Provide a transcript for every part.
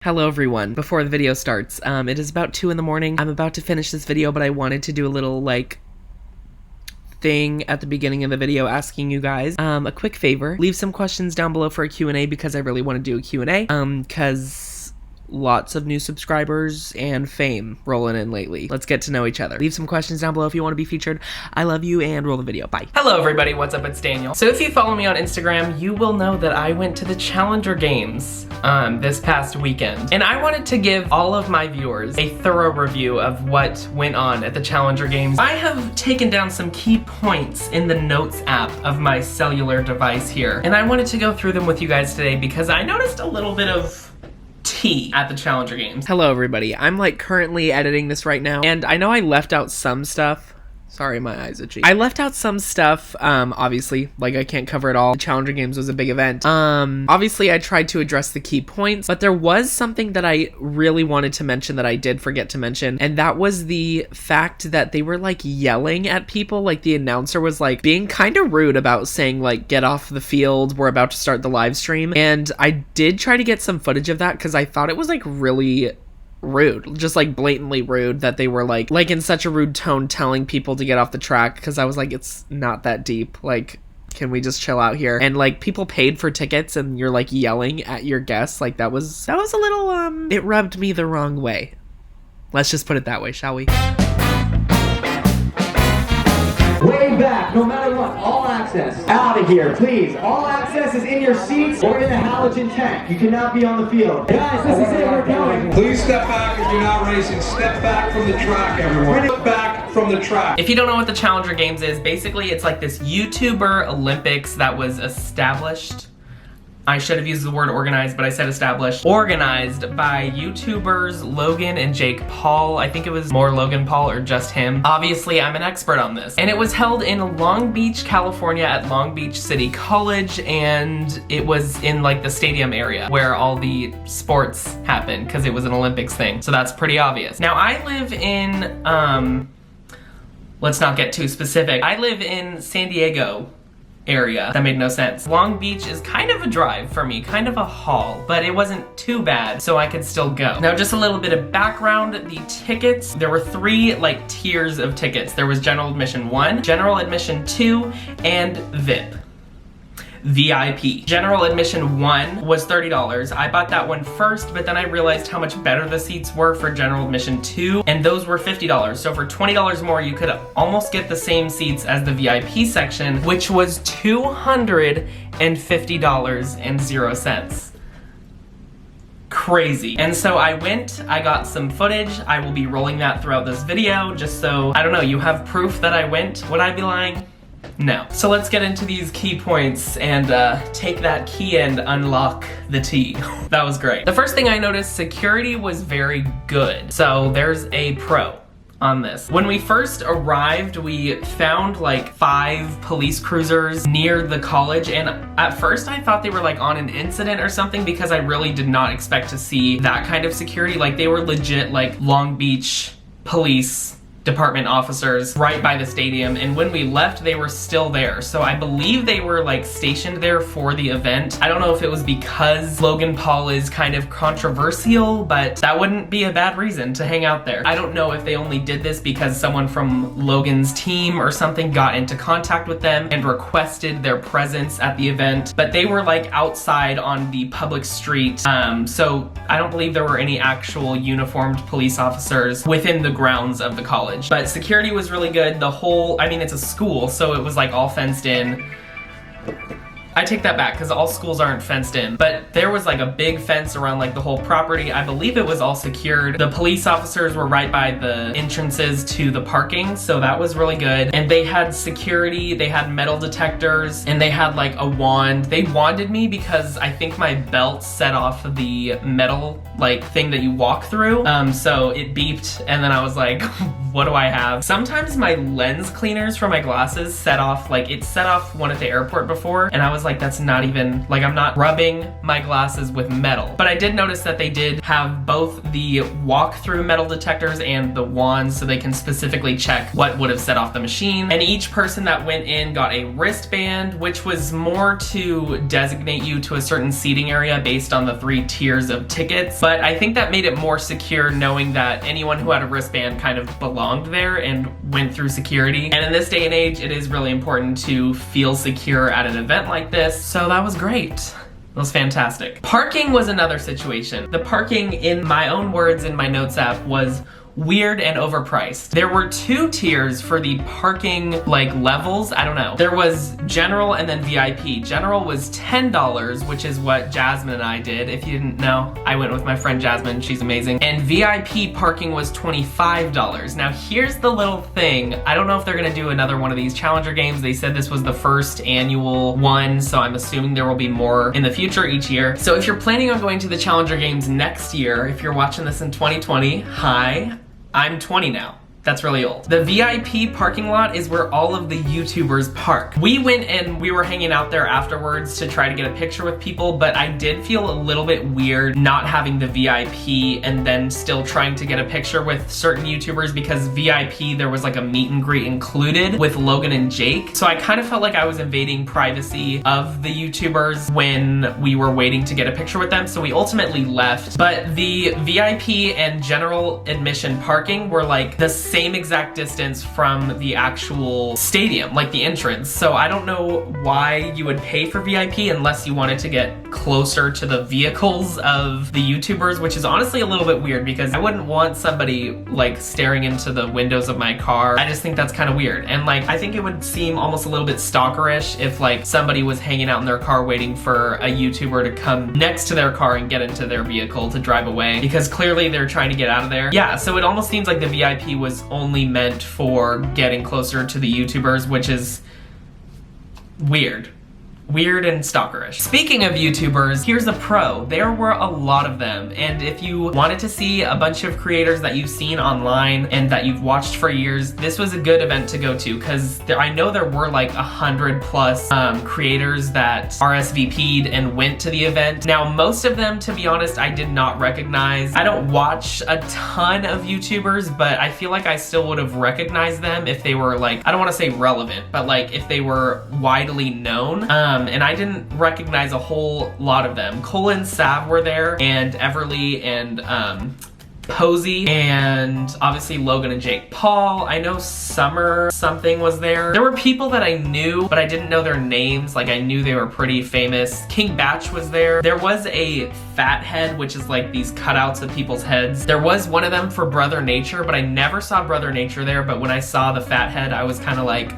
Hello everyone. Before the video starts, it is about 2 in the morning. I'm about to finish this video, but I wanted to do a little, thing at the beginning of the video asking you guys a quick favor. Leave some questions down below for a Q&A because I really want to do a Q&A, because lots of new subscribers and fame rolling in lately. Let's get to know each other. Leave some questions down below if you want to be featured. I love you, and roll the video. Bye. Hello everybody, what's up? It's Daniel. So if you follow me on Instagram, you will know that I went to the Challenger Games this past weekend. And I wanted to give all of my viewers a thorough review of what went on at the Challenger Games. I have taken down some key points in the Notes app of my cellular device here. And I wanted to go through them with you guys today because I noticed a little bit of tea at the Challenger Games. Hello everybody, I'm currently editing this right now, and I know I left out some stuff. Sorry, my eyes itchy. I left out some stuff, obviously, I can't cover it all. The Challenger Games was a big event. Obviously I tried to address the key points, but there was something that I really wanted to mention that I did forget to mention, and that was the fact that they were, yelling at people. The announcer was, being kind of rude about saying, get off the field, we're about to start the live stream, and I did try to get some footage of that because I thought it was, really rude, just blatantly rude, that they were in such a rude tone telling people to get off the track, because I was it's not that deep, can we just chill out here? And people paid for tickets and you're yelling at your guests. That was a little it rubbed me the wrong way. Let's just put it that way, shall we? Way back, no matter what, all access. Out of here, please. All access is in your seats or in the halogen tank. You cannot be on the field. Guys, this is it, we're going. Please step back if you're not racing. Step back from the track, everyone. Step back from the track. If you don't know what the Challenger Games is, basically it's this YouTuber Olympics that was established. I should have used the word organized, but I said established. Organized by YouTubers Logan and Jake Paul. I think it was more Logan Paul or just him. Obviously, I'm an expert on this. And it was held in Long Beach, California at Long Beach City College, and it was in the stadium area where all the sports happen, because it was an Olympics thing. So that's pretty obvious. Now, I live in, let's not get too specific. I live in San Diego area. That made no sense. Long Beach is kind of a drive for me, kind of a haul, but it wasn't too bad, so I could still go. Now, just a little bit of background. The tickets, there were 3 tiers of tickets. There was general admission 1, general admission 2, and VIP. General admission 1 was $30. I bought that one first, but then I realized how much better the seats were for general admission 2, and those were $50. So for $20 more, you could almost get the same seats as the VIP section, which was $250.00. Crazy. And so I went, I got some footage. I will be rolling that throughout this video, just so, I don't know, you have proof that I went. Would I be lying? No. So let's get into these key points and take that key and unlock the tea. That was great. The first thing I noticed, security was very good. So there's a pro on this. When we first arrived, we found 5 police cruisers near the college, and at first I thought they were on an incident or something, because I really did not expect to see that kind of security. They were legit Long Beach police department officers right by the stadium, and when we left they were still there. So I believe they were stationed there for the event. I don't know if it was because Logan Paul is kind of controversial, but that wouldn't be a bad reason to hang out there. I don't know if they only did this because someone from Logan's team or something got into contact with them and requested their presence at the event, but they were outside on the public street. So I don't believe there were any actual uniformed police officers within the grounds of the college. But security was really good. The whole, it's a school, so it was all fenced in. I take that back, because all schools aren't fenced in, but there was a big fence around the whole property. I believe it was all secured. The police officers were right by the entrances to the parking, so that was really good. And they had security, they had metal detectors, and they had a wand. They wanded me because I think my belt set off the metal thing that you walk through. So it beeped, and then I was what do I have? Sometimes my lens cleaners for my glasses set off, it set off one at the airport before, and I was like that's not even, like I'm not rubbing my glasses with metal. But I did notice that they did have both the walk-through metal detectors and the wands so they can specifically check what would have set off the machine. And each person that went in got a wristband, which was more to designate you to a certain seating area based on the 3 tiers of tickets. But I think that made it more secure knowing that anyone who had a wristband kind of belonged there and went through security. And in this day and age, it is really important to feel secure at an event like this. So that was great. It was fantastic. Parking was another situation. The parking, in my own words in my notes app, was weird and overpriced. There were 2 tiers for the parking like levels. I don't know. There was general and then VIP. General was $10, which is what Jasmine and I did. If you didn't know, I went with my friend Jasmine. She's amazing. And VIP parking was $25. Now here's the little thing. I don't know if they're gonna do another one of these Challenger games. They said this was the first annual one, so I'm assuming there will be more in the future each year. So if you're planning on going to the Challenger games next year, if you're watching this in 2020, hi. I'm 20 now. That's really old. The VIP parking lot is where all of the YouTubers park. We went and we were hanging out there afterwards to try to get a picture with people, but I did feel a little bit weird not having the VIP and then still trying to get a picture with certain YouTubers because VIP, there was like a meet and greet included with Logan and Jake. So I kind of felt like I was invading privacy of the YouTubers when we were waiting to get a picture with them. So we ultimately left, but the VIP and general admission parking were like the same exact distance from the actual stadium, like the entrance. So I don't know why you would pay for VIP unless you wanted to get closer to the vehicles of the YouTubers, which is honestly a little bit weird because I wouldn't want somebody like staring into the windows of my car. I just think that's kind of weird. And like, I think it would seem almost a little bit stalkerish if like somebody was hanging out in their car waiting for a YouTuber to come next to their car and get into their vehicle to drive away because clearly they're trying to get out of there. Yeah, so it almost seems like the VIP was only meant for getting closer to the YouTubers, which is weird. Weird and stalkerish. Speaking of YouTubers, here's a pro. There were a lot of them, and if you wanted to see a bunch of creators that you've seen online and that you've watched for years, this was a good event to go to because I know there were like 100+ creators that RSVP'd and went to the event. Now, most of them, to be honest, I did not recognize. I don't watch a ton of YouTubers, but I feel like I still would have recognized them if they were like, I don't want to say relevant, but like if they were widely known. And I didn't recognize a whole lot of them. Cole and Sav were there, and Everly and Posey, and obviously Logan and Jake Paul. I know Summer something was there. There were people that I knew, but I didn't know their names. Like I knew they were pretty famous. King Batch was there. There was a fat head, which is like these cutouts of people's heads. There was one of them for Brother Nature, but I never saw Brother Nature there. But when I saw the fat head, I was kind of like,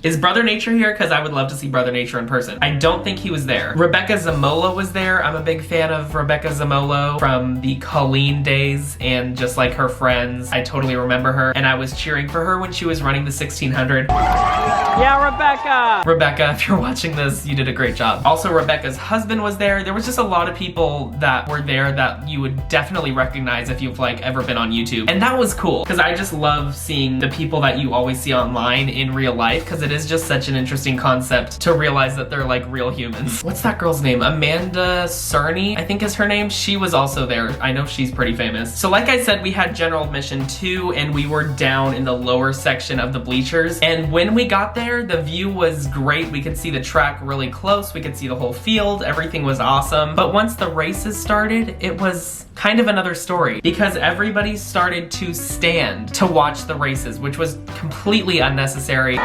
is Brother Nature here? Because I would love to see Brother Nature in person. I don't think he was there. Rebecca Zamolo was there. I'm a big fan of Rebecca Zamolo from the Colleen days and just like her friends. I totally remember her, and I was cheering for her when she was running the 1600. Yeah, Rebecca! Rebecca, if you're watching this, you did a great job. Also, Rebecca's husband was there. There was just a lot of people that were there that you would definitely recognize if you've like ever been on YouTube. And that was cool, because I just love seeing the people that you always see online in real life, because it is just such an interesting concept to realize that they're like real humans. What's that girl's name? Amanda Cerny, I think is her name. She was also there. I know she's pretty famous. So like I said, we had general admission too, and we were down in the lower section of the bleachers. And when we got there, the view was great. We could see the track really close. We could see the whole field. Everything was awesome. But once the races started, it was kind of another story because everybody started to stand to watch the races, which was completely unnecessary.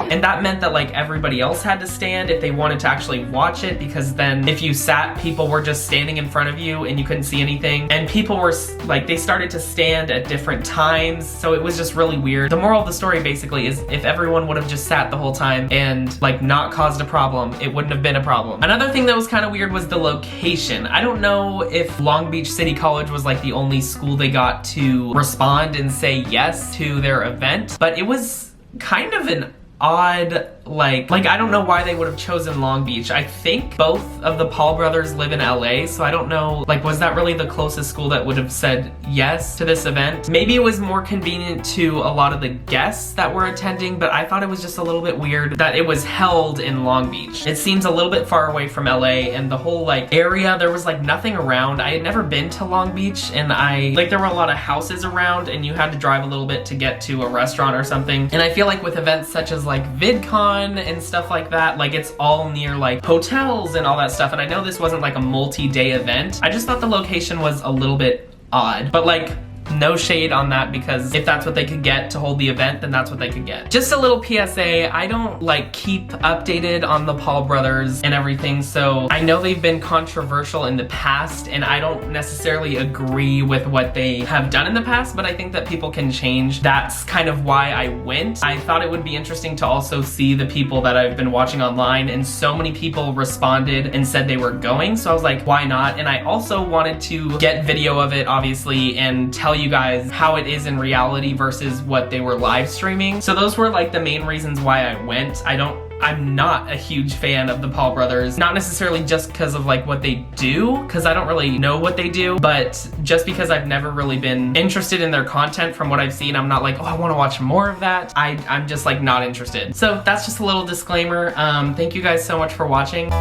And that meant that like everybody else had to stand if they wanted to actually watch it, because then if you sat, people were just standing in front of you and you couldn't see anything. And people were like, they started to stand at different times, so it was just really weird. The moral of the story basically is if everyone would have just sat the whole time and like not caused a problem, it wouldn't have been a problem. Another thing that was kind of weird was the location. I don't know if Long Beach City College was like the only school they got to respond and say yes to their event, but it was kind of an odd, like I don't know why they would have chosen Long Beach. I think both of the Paul brothers live in LA, so I don't know, like, was that really the closest school that would have said yes to this event? Maybe it was more convenient to a lot of the guests that were attending, but I thought it was just a little bit weird that it was held in Long Beach. It seems a little bit far away from LA, and the whole like area, there was like nothing around. I had never been to Long Beach, and there were a lot of houses around, and you had to drive a little bit to get to a restaurant or something. And I feel like with events such as like VidCon and stuff like that, like it's all near like hotels and all that stuff, and I know this wasn't like a multi-day event. I just thought the location was a little bit odd, but like no shade on that, because if that's what they could get to hold the event, then that's what they could get. Just a little PSA, I don't like keep updated on the Paul brothers and everything, so I know they've been controversial in the past, and I don't necessarily agree with what they have done in the past, but I think that people can change. That's kind of why I went. I thought it would be interesting to also see the people that I've been watching online, and so many people responded and said they were going, so I was like, why not? And I also wanted to get video of it, obviously, and tell you guys how it is in reality versus what they were live streaming. So those were like the main reasons why I went. I'm not a huge fan of the Paul brothers, not necessarily just because of like what they do, because I don't really know what they do, but just because I've never really been interested in their content. From what I've seen, I'm not like, oh, I want to watch more of that. I'm just like not interested. So that's just a little disclaimer. Thank you guys so much for watching.